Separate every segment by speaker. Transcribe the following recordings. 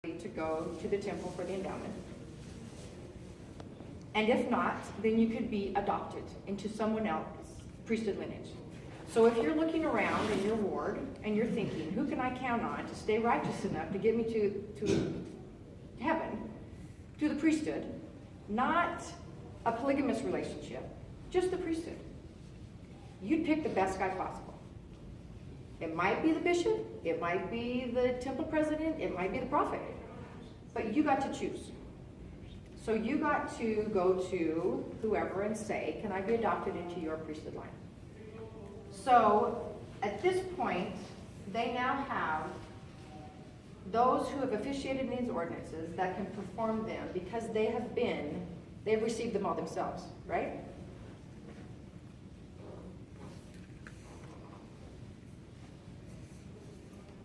Speaker 1: to go to the temple for the endowment. And if not, then you could be adopted into someone else's priesthood lineage. So if you're looking around in your ward and you're thinking, who can I count on to stay righteous enough to get me to heaven, to the priesthood, not a polygamous relationship, just the priesthood, you'd pick the best guy possible. It might be the bishop, it might be the temple president, it might be the prophet, but you got to choose. So you got to go to whoever and say, can I be adopted into your priesthood line? So at this point, they now have those who have officiated in these ordinances that can perform them because they've received them all themselves, right?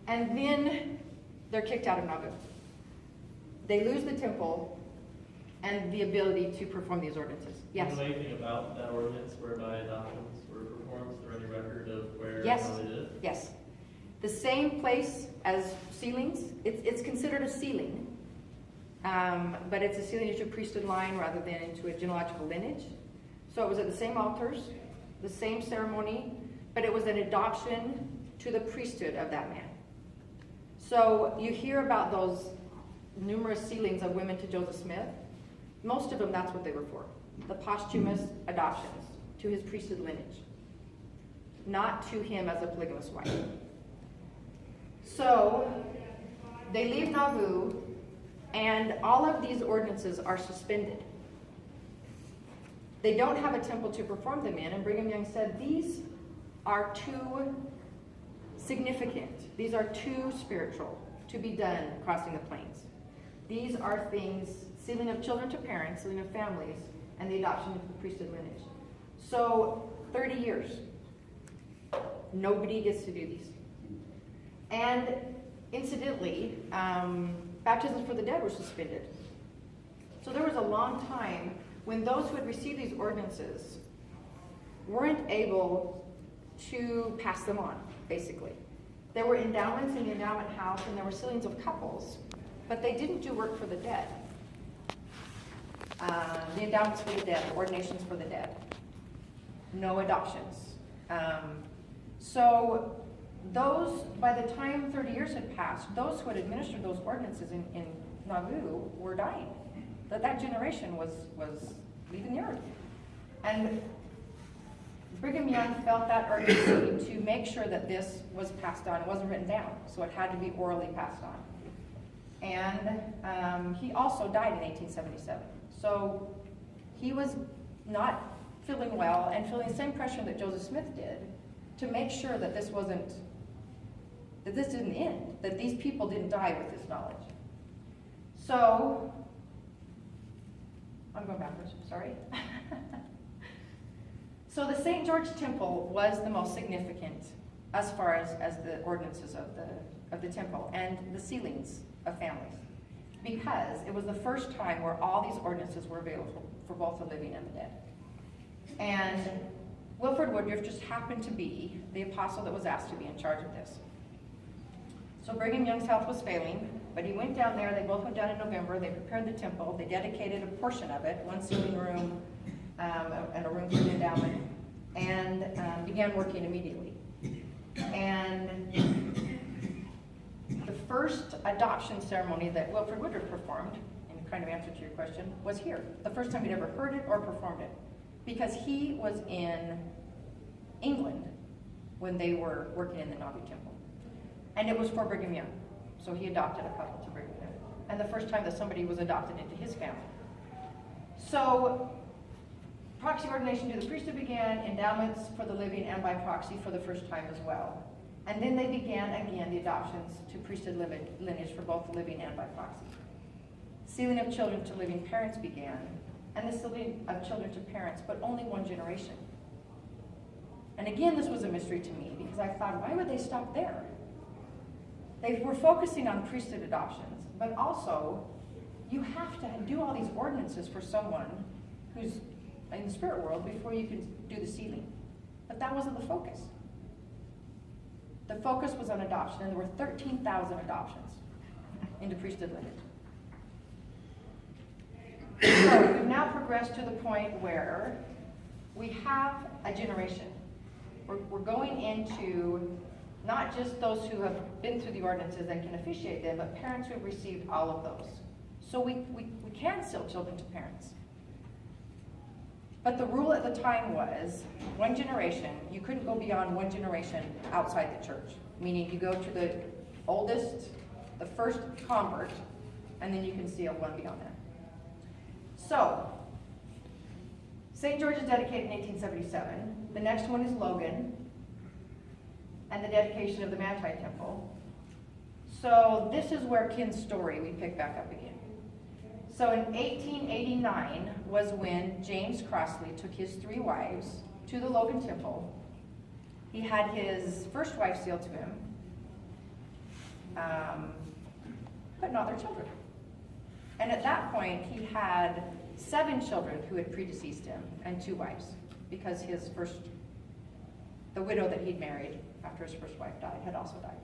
Speaker 1: And then they're kicked out of Nauvoo. They lose the temple and the ability to perform these ordinances. Yes?
Speaker 2: Do you know anything about that ordinance whereby adoptions were performed? Is there any record of where
Speaker 1: Yes.
Speaker 2: and how they did it?
Speaker 1: Yes. The same place as sealings. It's considered a sealing, but it's a sealing into a priesthood line rather than into a genealogical lineage. So it was at the same altars, the same ceremony, but it was an adoption to the priesthood of that man. So you hear about those numerous sealings of women to Joseph Smith. Most of them, that's what they were for. The posthumous adoptions to his priesthood lineage, not to him as a polygamous wife. So they leave Nauvoo, and all of these ordinances are suspended. They don't have a temple to perform them in, and Brigham Young said these are too significant. These are too spiritual to be done crossing the plains. These are things, sealing of children to parents, sealing of families, and the adoption of the priesthood lineage. So 30 years, nobody gets to do these. And incidentally, baptisms for the dead were suspended. So there was a long time when those who had received these ordinances weren't able to pass them on, basically. There were endowments in the endowment house, and there were sealings of couples, but they didn't do work for the dead. The endowments for the dead, ordinations for the dead. No adoptions. So those, by the time 30 years had passed, those who had administered those ordinances in Nauvoo were dying. That generation was leaving the earth. And Brigham Young felt that urgency to make sure that this was passed on. It wasn't written down, so it had to be orally passed on. And he also died in 1877. So he was not feeling well and feeling the same pressure that Joseph Smith did to make sure that this didn't end, that these people didn't die with this knowledge. So, I'm going backwards, sorry. So the St. George Temple was the most significant as far as the ordinances of the temple and the sealings of families, because it was the first time where all these ordinances were available for both the living and the dead. And Wilford Woodruff just happened to be the apostle that was asked to be in charge of this. So Brigham Young's health was failing, but he went down there. They both went down in November. They prepared the temple. They dedicated a portion of it, one sealing room and a room for the endowment, and began working immediately. And the first adoption ceremony that Wilford Woodruff performed, in kind of answer to your question, was here. The first time he'd ever heard it or performed it, because he was in England when they were working in the Nauvoo temple. And it was for Brigham Young. So he adopted a couple to Brigham Young. And the first time that somebody was adopted into his family. So proxy ordination to the priesthood began, endowments for the living and by proxy for the first time as well. And then they began again the adoptions to priesthood lineage for both the living and by proxy. Sealing of children to living parents began, and the sealing of children to parents, but only one generation. And again, this was a mystery to me, because I thought, why would they stop there? They were focusing on priesthood adoptions, but also you have to do all these ordinances for someone who's in the spirit world before you can do the sealing. But that wasn't the focus. The focus was on adoption, and there were 13,000 adoptions into priesthood lineage. So we've now progressed to the point where we have a generation. We're going into not just those who have been through the ordinances and can officiate them, but parents who have received all of those. So we can seal children to parents. But the rule at the time was one generation. You couldn't go beyond one generation outside the church, meaning you go to the oldest, the first convert, and then you can seal one beyond that. So, St. George is dedicated in 1877. The next one is Logan, and the dedication of the Mackley Temple. So this is where Ken's story we pick back up again. So in 1889 was when James Crossley took his 3 wives to the Logan Temple. He had his first wife sealed to him, but not their children. And at that point, he had 7 children who had predeceased him and 2 wives, because the widow that he'd married after his first wife died had also died.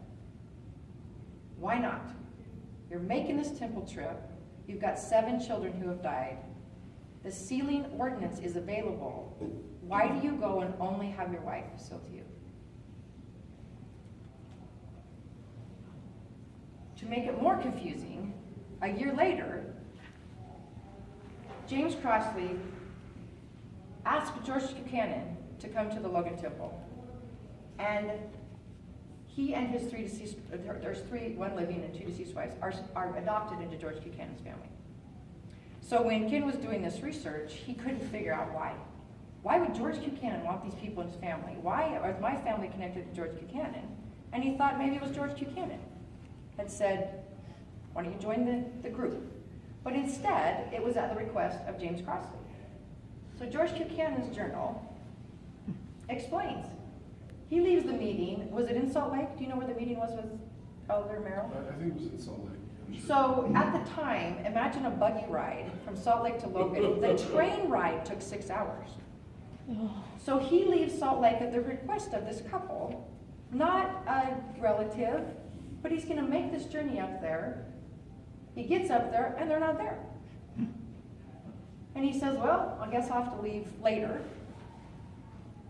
Speaker 1: Why not? You're making this temple trip. You've got 7 children who have died. The sealing ordinance is available. Why do you go and only have your wife sealed to you? To make it more confusing, a year later, James Crossley asked George Buchanan to come to the Logan Temple. And he and his 3 deceased, there's 3, 1 living and 2 deceased wives, are adopted into George Buchanan's family. So when Ken was doing this research, he couldn't figure out why. Why would George Buchanan want these people in his family? Why is my family connected to George Buchanan? And he thought maybe it was George Buchanan had said, why don't you join the group? But instead, it was at the request of James Crossley. So George Buchanan's journal explains. He leaves the meeting. Was it in Salt Lake? Do you know where the meeting was with Elder Merrill?
Speaker 3: I think it was in Salt Lake.
Speaker 1: So at the time, imagine a buggy ride from Salt Lake to Logan. The train ride took 6 hours. So he leaves Salt Lake at the request of this couple, not a relative, but he's going to make this journey up there. He gets up there, and they're not there. And he says, well, I guess I'll have to leave later.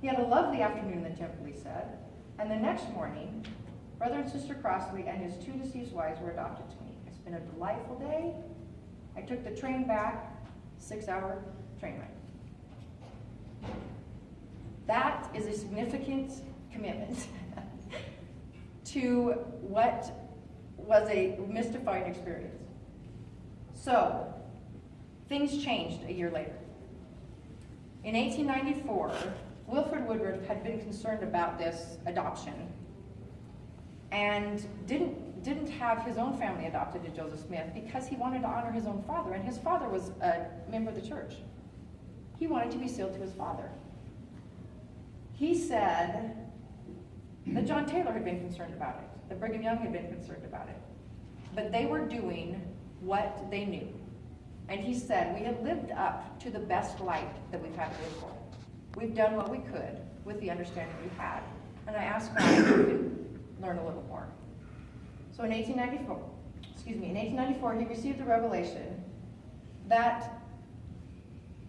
Speaker 1: He had a lovely afternoon in the temple, he said. And the next morning, Brother and Sister Crossley and his 2 deceased wives were adopted to me. It's been a delightful day. I took the train back, 6-hour train ride. That is a significant commitment to what was a mystifying experience. So, things changed a year later. In 1894, Wilford Woodruff had been concerned about this adoption and didn't have his own family adopted to Joseph Smith because he wanted to honor his own father, and his father was a member of the church. He wanted to be sealed to his father. He said that John Taylor had been concerned about it, that Brigham Young had been concerned about it, but they were doing what they knew. And he said, we have lived up to the best light that we've had to live for. We've done what we could with the understanding we had. And I asked God if we could learn a little more. So in 1894, he received the revelation that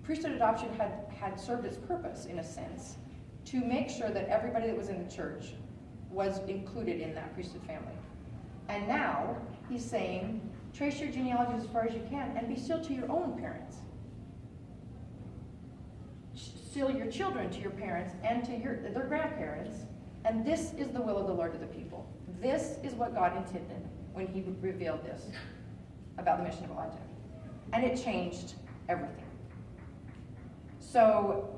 Speaker 1: priesthood adoption had served its purpose, in a sense, to make sure that everybody that was in the church was included in that priesthood family. And now he's saying, trace your genealogy as far as you can and be sealed to your own parents. Seal your children to your parents and to their grandparents. And this is the will of the Lord to the people. This is what God intended when he revealed this about the mission of Elijah. And it changed everything. So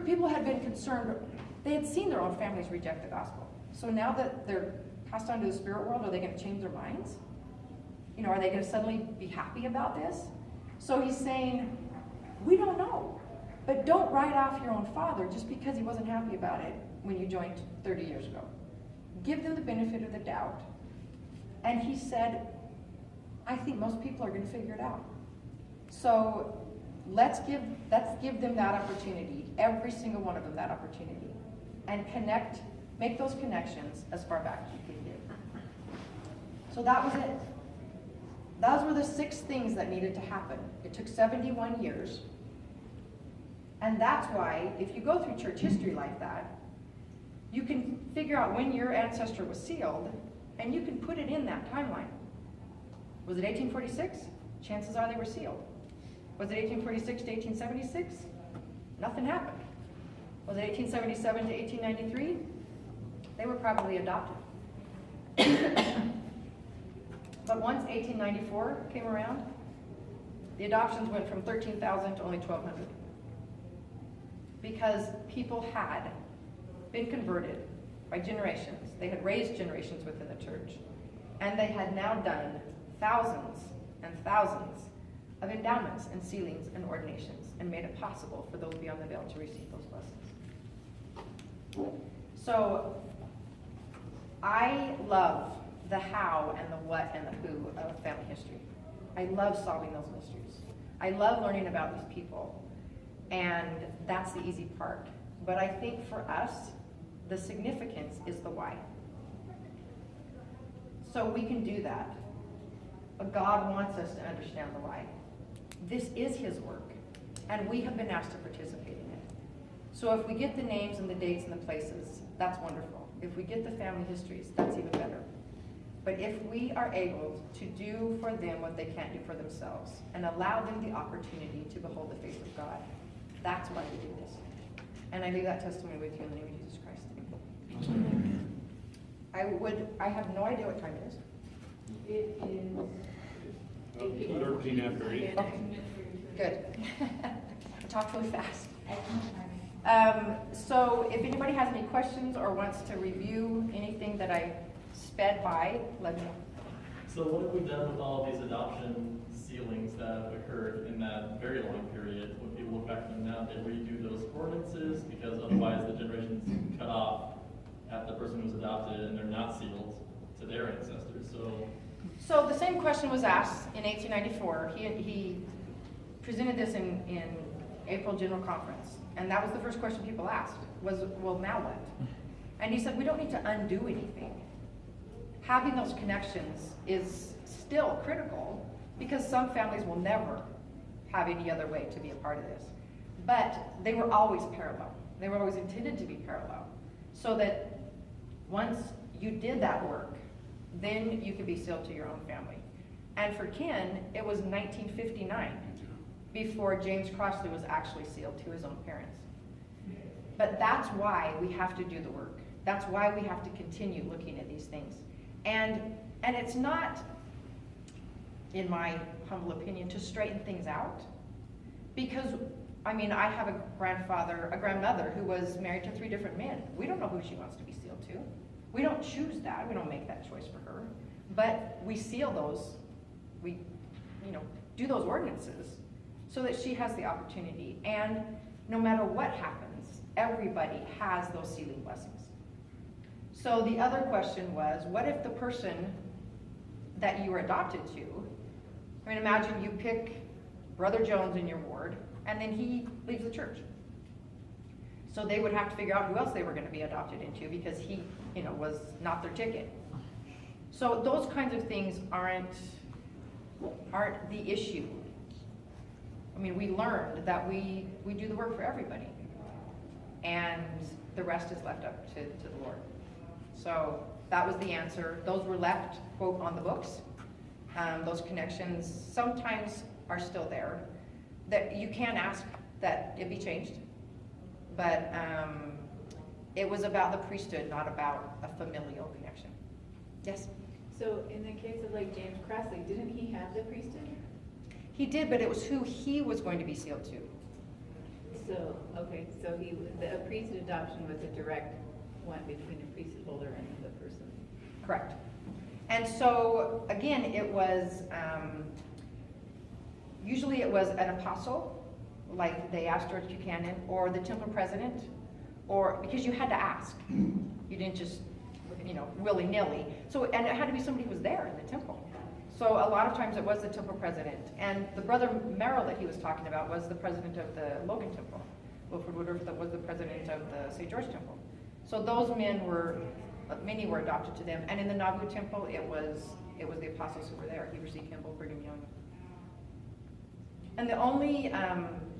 Speaker 1: people had been concerned. They had seen their own families reject the gospel. So now that they're passed on to the spirit world, are they going to change their minds? Are they going to suddenly be happy about this? So he's saying, we don't know. But don't write off your own father just because he wasn't happy about it when you joined 30 years ago. Give them the benefit of the doubt. And he said, I think most people are going to figure it out. So let's give them that opportunity, every single one of them that opportunity, and make those connections as far back as you can get. So that was it. Those were the 6 things that needed to happen. It took 71 years. And that's why, if you go through church history like that, you can figure out when your ancestor was sealed, and you can put it in that timeline. Was it 1846? Chances are they were sealed. Was it 1846 to 1876? Nothing happened. Was it 1877 to 1893? They were probably adopted. But once 1894 came around, the adoptions went from 13,000 to only 1,200. Because people had been converted by generations. They had raised generations within the church. And they had now done thousands and thousands of endowments and sealings and ordinations and made it possible for those beyond the veil to receive those blessings. So I love the how and the what and the who of family history. I love solving those mysteries. I love learning about these people. And that's the easy part. But I think for us, the significance is the why. So we can do that. But God wants us to understand the why. This is his work, and we have been asked to participate in it. So if we get the names and the dates and the places, that's wonderful. If we get the family histories, that's even better. But if we are able to do for them what they can't do for themselves, and allow them the opportunity to behold the face of God, that's why we do this. And I leave that testimony with you in the name of Jesus Christ. I have no idea what time it is.
Speaker 3: It is
Speaker 4: 13 after 8.
Speaker 1: Oh, good. I talk really fast. So if anybody has any questions or wants to review anything that I sped by, let me know.
Speaker 2: So what have we done with all these adoption sealings that occurred in that very long period? When people look back at them now, they redo those ordinances because otherwise the generations cut off at the person who was adopted and they're not sealed to their ancestors.
Speaker 1: So the same question was asked in 1894. He presented this in April General Conference, and that was the first question people asked, was, well, now what? And he said, we don't need to undo anything. Having those connections is still critical, because some families will never have any other way to be a part of this. But they were always parallel. They were always intended to be parallel, so that once you did that work, then you could be sealed to your own family. And for Ken, it was 1959 before James Crossley was actually sealed to his own parents. But that's why we have to do the work. That's why we have to continue looking at these things. And it's not, in my humble opinion, to straighten things out. Because, I mean, I have a grandmother who was married to 3 different men. We don't know who she wants to be sealed to. We don't choose that. We don't make that choice for her. But we seal those, we do those ordinances so that she has the opportunity. And no matter what happens, everybody has those sealing blessings. So the other question was, what if the person that you were adopted to, I mean, imagine you pick Brother Jones in your ward, and then he leaves the church. So they would have to figure out who else they were going to be adopted into, because he, was not their ticket. So those kinds of things aren't the issue. I mean, we learned that we do the work for everybody, and the rest is left up to the Lord. So that was the answer. Those were left, quote, on the books. Those connections sometimes are still there. That you can ask that it be changed, but it was about the priesthood, not about a familial connection. Yes?
Speaker 3: So in the case of like James Crossley, didn't he have the priesthood?
Speaker 1: He did, but it was who he was going to be sealed to.
Speaker 3: So, okay, so a priesthood adoption was a direct one between the priesthood holder and the person.
Speaker 1: Correct. And so, again, it was, usually it was an apostle, like they asked George Buchanan, or the temple president, or, because you had to ask. You didn't just, willy-nilly. So, and it had to be somebody who was there in the temple. So a lot of times it was the temple president. And the brother Merrill that he was talking about was the president of the Logan Temple. Wilford Woodruff that was the president of the St. George Temple. So those men many were adopted to them. And in the Nauvoo Temple, it was it was the apostles who were there, Heber C. Kimball, Brigham Young. And the only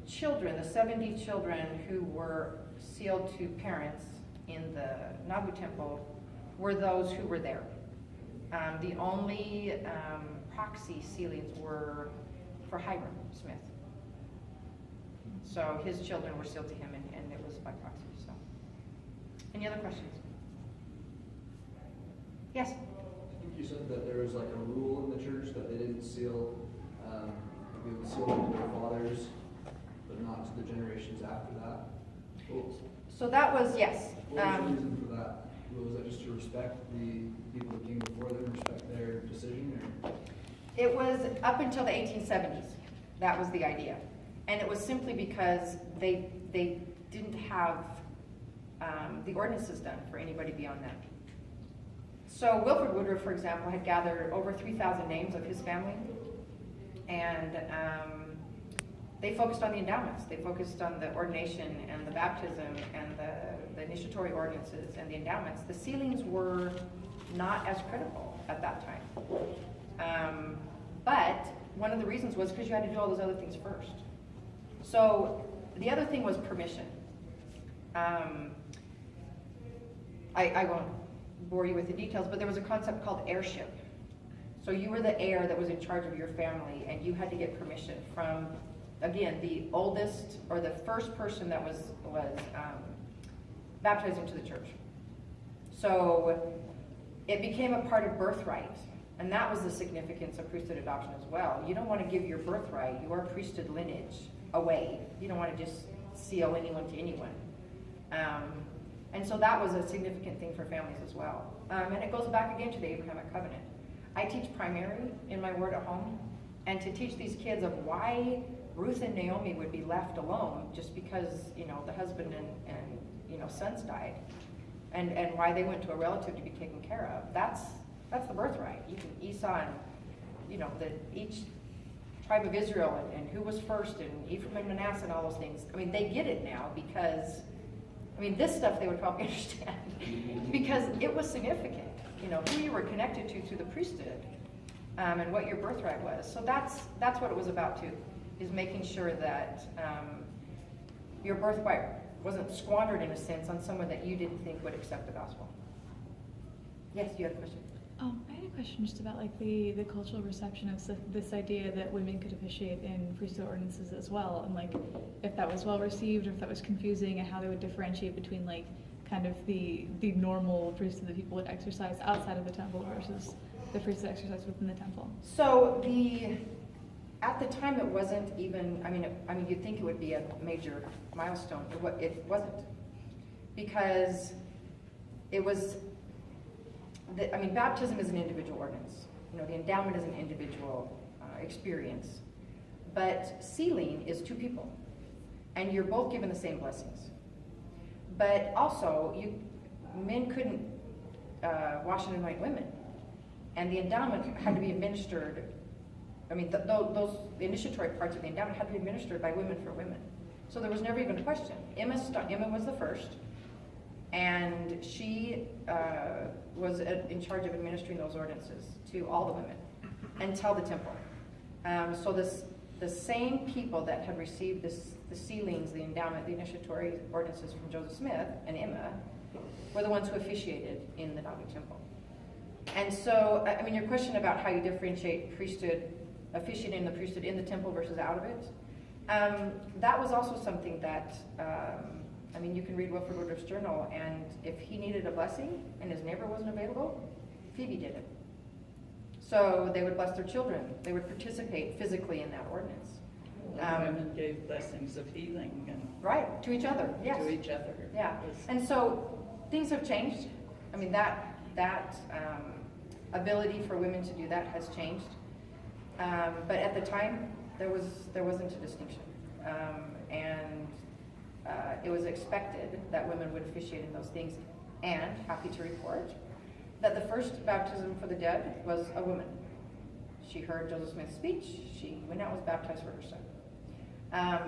Speaker 1: children, the 70 children who were sealed to parents in the Nauvoo temple were those who were there. The only proxy sealings were for Hiram Smith. So his children were sealed to him, and it was by proxy. So, any other questions? Yes?
Speaker 4: I think you said that there was like a rule in the church that they didn't seal, they would seal them to their fathers, but not to the generations after that.
Speaker 1: So that was, yes.
Speaker 4: What was the reason for that? Was that just to respect the people that came before them, respect their decision, or?
Speaker 1: It was up until the 1870s. That was the idea. And it was simply because they didn't have the ordinances done for anybody beyond that. So Wilford Woodruff, for example, had gathered over 3,000 names of his family, and they focused on the endowments. They focused on the ordination and the baptism and the initiatory ordinances and the endowments. The sealings were not as critical at that time. But one of the reasons was because you had to do all those other things first. So the other thing was permission. I won't bore you with the details, but there was a concept called heirship. So you were the heir that was in charge of your family, and you had to get permission from, again, the oldest or the first person that was baptized into the church. So it became a part of birthright, and that was the significance of priesthood adoption as well. You don't want to give your birthright, your priesthood lineage, away. You don't want to just seal anyone to anyone. And so that was a significant thing for families as well. And it goes back again to the Abrahamic covenant. I teach primary in my word at home, and to teach these kids of why Ruth and Naomi would be left alone just because, the husband and sons died, and why they went to a relative to be taken care of. That's the birthright. Esau and, each tribe of Israel and who was first and Ephraim and Manasseh and all those things. I mean, they get it now because, this stuff they would probably understand because it was significant, who you were connected to through the priesthood, and what your birthright was. So that's what it was about too, is making sure that your birthright wasn't squandered in a sense on someone that you didn't think would accept the gospel. Yes, you had a question?
Speaker 5: I had a question just about the cultural reception of this idea that women could officiate in priesthood ordinances as well, and if that was well received or if that was confusing, and how they would differentiate between kind of the normal priesthood that people would exercise outside of the temple versus the priesthood exercise within the temple.
Speaker 1: So at the time it wasn't even, you'd think it would be a major milestone. It wasn't, because it was, baptism is an individual ordinance. The endowment is an individual experience. But sealing is two people, and you're both given the same blessings. But also, men couldn't wash and anoint women, and the endowment had to be administered. Those initiatory parts of the endowment had to be administered by women for women. So there was never even a question. Emma was the first, and she was in charge of administering those ordinances to all the women until the temple. So the same people that had received the sealings, the endowment, the initiatory ordinances from Joseph Smith and Emma were the ones who officiated in the Nauvoo temple. And so, your question about how you differentiate officiating in the priesthood in the temple versus out of it, that was also something that, you can read Wilford Woodruff's journal, and if he needed a blessing and his neighbor wasn't available, Phoebe did it. So they would bless their children. They would participate physically in that ordinance.
Speaker 6: Women gave blessings of healing and
Speaker 1: Right, to each other, yes.
Speaker 6: to each other.
Speaker 1: Yeah, and so things have changed. That ability for women to do that has changed. But at the time, there wasn't a distinction. It was expected that women would officiate in those things, and happy to report that the first baptism for the dead was a woman. She heard Joseph Smith's speech, she went out and was baptized for her son.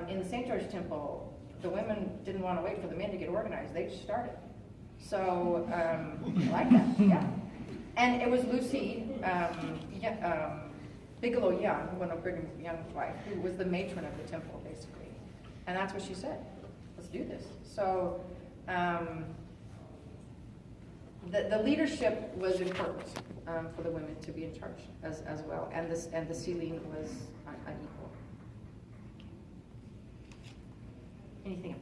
Speaker 1: In the St. George Temple, the women didn't want to wait for the men to get organized, they just started. So, I like that, yeah. And it was Lucy Bigelow Young, one of Brigham Young's wife, who was the matron of the temple, basically. And that's what she said. Let's do this. So the leadership was important for the women to be in charge as well, and the sealing was unequal. Anything else?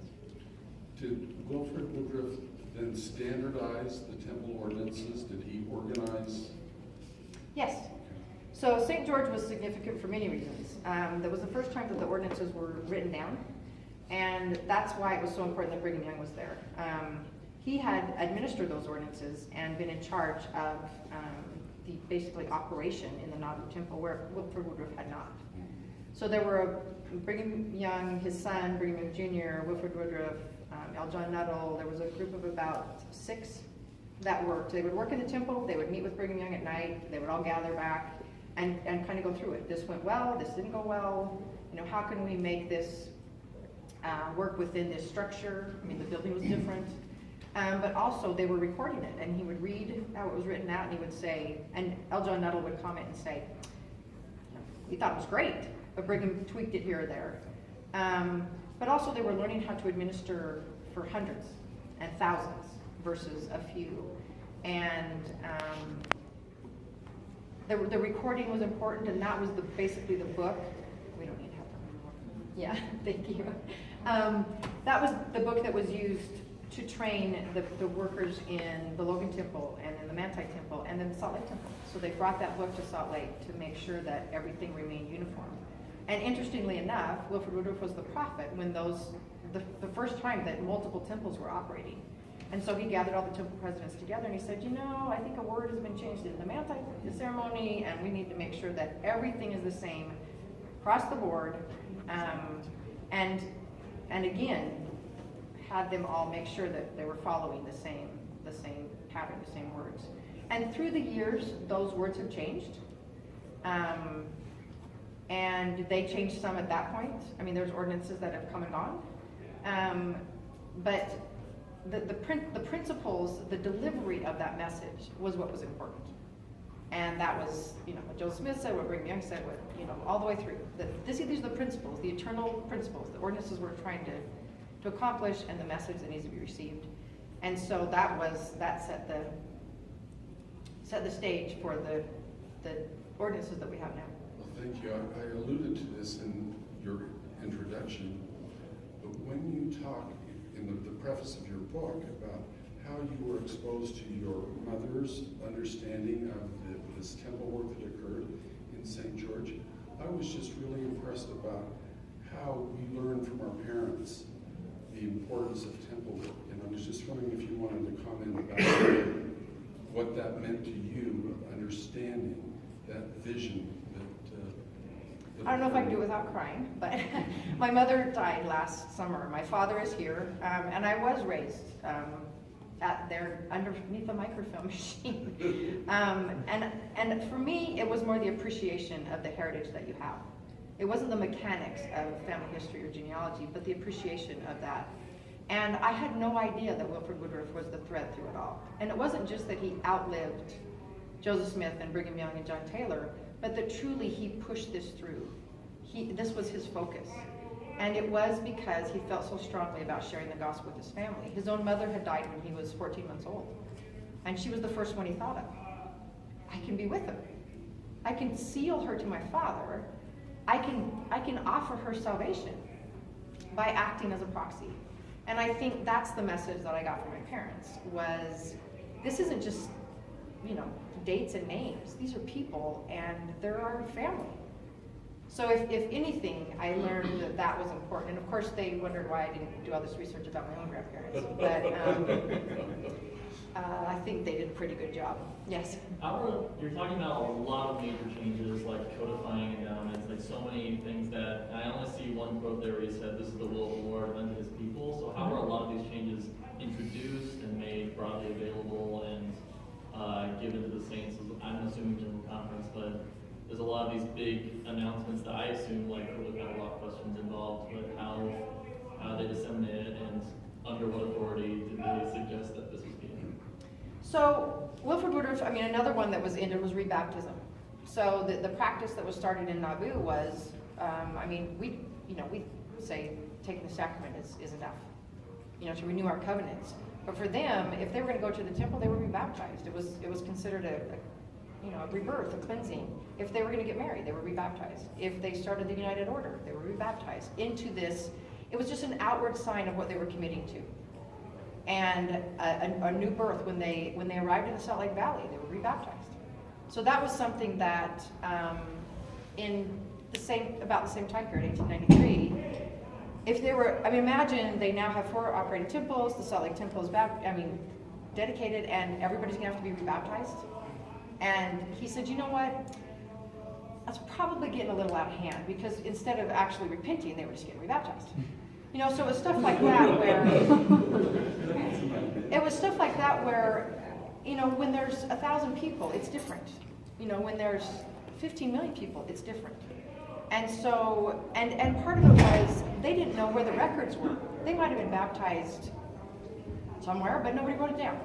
Speaker 7: Did Wilford Woodruff then standardize the temple ordinances? Did he organize?
Speaker 1: Yes. So St. George was significant for many reasons. That was the first time that the ordinances were written down, and that's why it was so important that Brigham Young was there. He had administered those ordinances and been in charge of the basically operation in the Nauvoo Temple, where Wilford Woodruff had not. So there were Brigham Young, his son, Brigham Young Jr., Wilford Woodruff, L. John Nuttall. There was a group of about 6 that worked. They would work in the temple, they would meet with Brigham Young at night, they would all gather back and kind of go through it. This went well, this didn't go well. You know, how can we make this work within this structure? I mean, the building was different. But also they were recording it, and he would read how it was written out, and he would say, and L. John Nuttall would comment and say, we thought it was great, but Brigham tweaked it here or there. But also they were learning how to administer for hundreds and thousands versus a few. And the recording was important, and that was basically the book. We don't need to have that anymore. Yeah, thank you. That was the book that was used to train the workers in the Logan Temple and in the Manti Temple and then the Salt Lake Temple. So they brought that book to Salt Lake to make sure that everything remained uniform. And interestingly enough, Wilford Woodruff was the prophet when the first time that multiple temples were operating. And so he gathered all the temple presidents together and he said, you know, I think a word has been changed in the Manti ceremony, and we need to make sure that everything is the same across the board. And again, had them all make sure that they were following the same pattern, the same words. And through the years, those words have changed. And they changed some at that point. I mean, there's ordinances that have come and gone. But the principles, the delivery of that message was what was important. And that was, you know, what Joseph Smith said, what Brigham Young said, what, you know, all the way through. These are the principles, the eternal principles, the ordinances we're trying to accomplish, and the message that needs to be received. And so that set the stage for the ordinances that we have now.
Speaker 7: Well, thank you. I alluded to this in your introduction, but when you talk in the preface of your book about how you were exposed to your mother's understanding of this temple work that occurred in St. George, I was just really impressed about how we learned from our parents the importance of temple work. And I was just wondering if you wanted to comment about what that meant to you, understanding that vision that
Speaker 1: I don't know if I can do it without crying, but my mother died last summer. My father is here, and I was raised underneath the microfilm machine. And for me, it was more the appreciation of the heritage that you have. It wasn't the mechanics of family history or genealogy, but the appreciation of that. And I had no idea that Wilford Woodruff was the thread through it all. And it wasn't just that he outlived Joseph Smith and Brigham Young and John Taylor, but that truly he pushed this through. This was his focus. And it was because he felt so strongly about sharing the gospel with his family. His own mother had died when he was 14 months old. And she was the first one he thought of. I can be with her. I can seal her to my father. I can offer her salvation by acting as a proxy. And I think that's the message that I got from my parents, was this isn't just, you know, dates and names. These are people, and they're our family. So if anything, I learned that was important. And of course, they wondered why I didn't do all this research about my own grandparents. But I think they did a pretty good job. Yes?
Speaker 2: You're talking about a lot of major changes, like codifying endowments, like so many things that, and I only see one quote there where he said, this is the will of the Lord unto his people. So how are a lot of these changes introduced and made broadly available and given to the saints? I'm assuming General Conference, but there's a lot of these big announcements that I assume like would have had a lot of questions involved, but how they disseminated and under what authority did they suggest that this was being?
Speaker 1: So Wilford Woodruff, I mean, another one that was ended was rebaptism. So the practice that was started in Nauvoo was, I mean, we say taking the sacrament is enough, to renew our covenants. But for them, if they were going to go to the temple, they were rebaptized. It was considered a rebirth, a cleansing. If they were going to get married, they were rebaptized. If they started the United Order, they were rebaptized into this. It was just an outward sign of what they were committing to. And a new birth, when they arrived in the Salt Lake Valley, they were rebaptized. So that was something that in about the same time period, 1893, if they were, I mean, imagine they now have 4 operating temples, the Salt Lake Temple is dedicated, and everybody's gonna have to be rebaptized. And he said, you know what? That's probably getting a little out of hand, because instead of actually repenting, they were just getting rebaptized. So it was stuff like that where, when there's 1,000 people, it's different. When there's 15 million people, it's different. And so, and part of it was, they didn't know where the records were. They might have been baptized somewhere, but nobody wrote it down.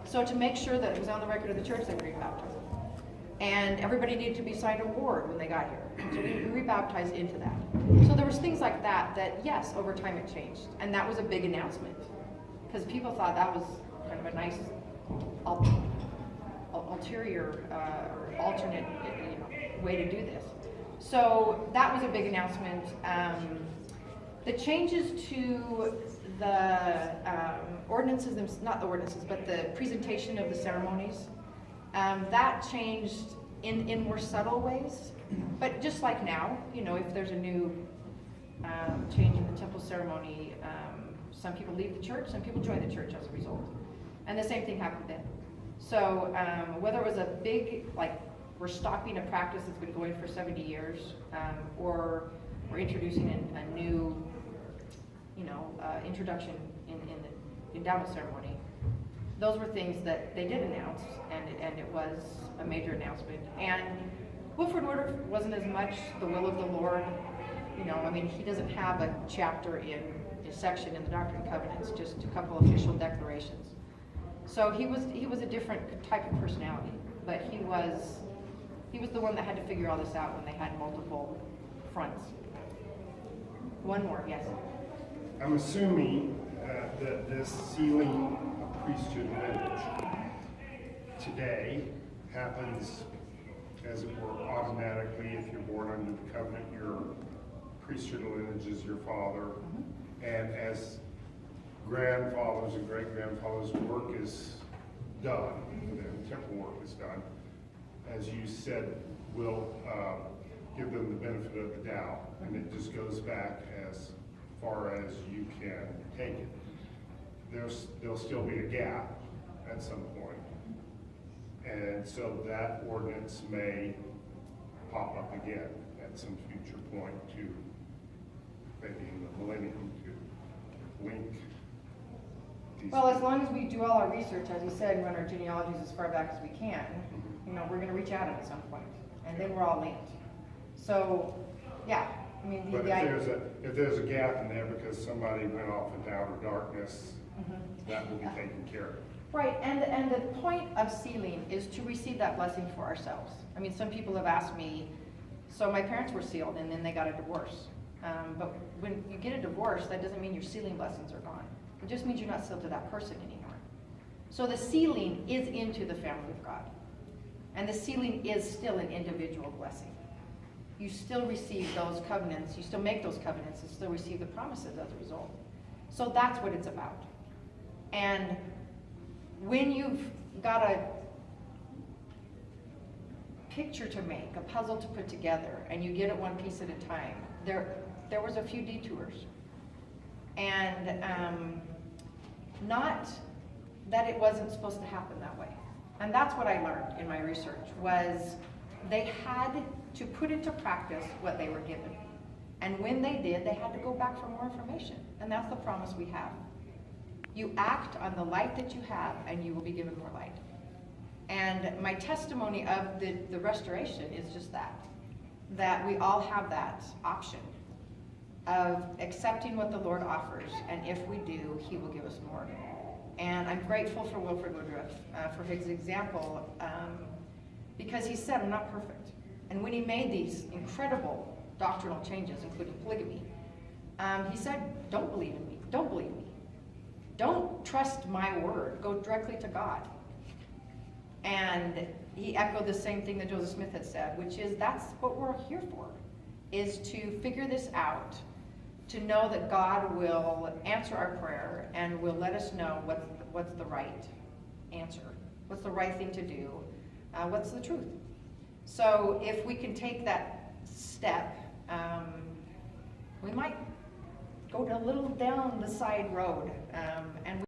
Speaker 1: So to make sure that it was on the record of the church, they were rebaptized. And everybody needed to be signed a ward when they got here. So we rebaptized into that. So there was things like that, yes, over time it changed. And that was a big announcement. Because people thought that was kind of a nice ulterior or alternate way to do this. So that was a big announcement. The changes to the ordinances, not the ordinances, but the presentation of the ceremonies, that changed in more subtle ways. But just like now, if there's a new change in the temple ceremony, some people leave the church, some people join the church as a result. And the same thing happened then. So whether it was a big, we're stopping a practice that's been going for 70 years, or we're introducing a new, introduction in the endowment ceremony, those were things that they did announce, and it was a major announcement. And Wilford Woodruff wasn't as much the will of the Lord. He doesn't have a chapter in a section in the Doctrine and Covenants, just a couple official declarations. So he was a different type of personality, but he was the one that had to figure all this out when they had multiple fronts. One more, yes.
Speaker 8: I'm assuming that this sealing of priesthood lineage today happens, as it were, automatically. If you're born under the covenant, your priesthood lineage is your father. And as grandfathers and great-grandfathers' work is done, and temple work is done, as you said, we'll give them the benefit of the doubt, and it just goes back as far as you can take it. There'll still be a gap at some point, and so that ordinance may pop up again at some future point to maybe in the millennium to link these.
Speaker 1: Well, as long as we do all our research, as you said, and run our genealogies as far back as we can, we're going to reach out at some point, and then we're all linked. So, yeah,
Speaker 8: But if there's a gap in there because somebody went off into outer darkness, that will be taken care of.
Speaker 1: Right, and the point of sealing is to receive that blessing for ourselves. Some people have asked me, so my parents were sealed and then they got a divorce. But when you get a divorce, that doesn't mean your sealing blessings are gone. It just means you're not sealed to that person anymore. So the sealing is into the family of God. And the sealing is still an individual blessing. You still receive those covenants, you still make those covenants, and still receive the promises as a result. So that's what it's about. And when you've got a picture to make, a puzzle to put together, and you get it one piece at a time, there was a few detours. And not that it wasn't supposed to happen that way. And that's what I learned in my research, was they had to put into practice what they were given. And when they did, they had to go back for more information. And that's the promise we have. You act on the light that you have, and you will be given more light. And my testimony of the restoration is just that we all have that option of accepting what the Lord offers, and if we do, He will give us more. And I'm grateful for Wilford Woodruff for his example, because he said, I'm not perfect. And when he made these incredible doctrinal changes, including polygamy, he said, don't believe in me, don't believe me. Don't trust my word, go directly to God. And he echoed the same thing that Joseph Smith had said, which is that's what we're here for, is to figure this out, to know that God will answer our prayer and will let us know what's the right answer, what's the right thing to do, what's the truth. So if we can take that step, we might go a little down the side road, and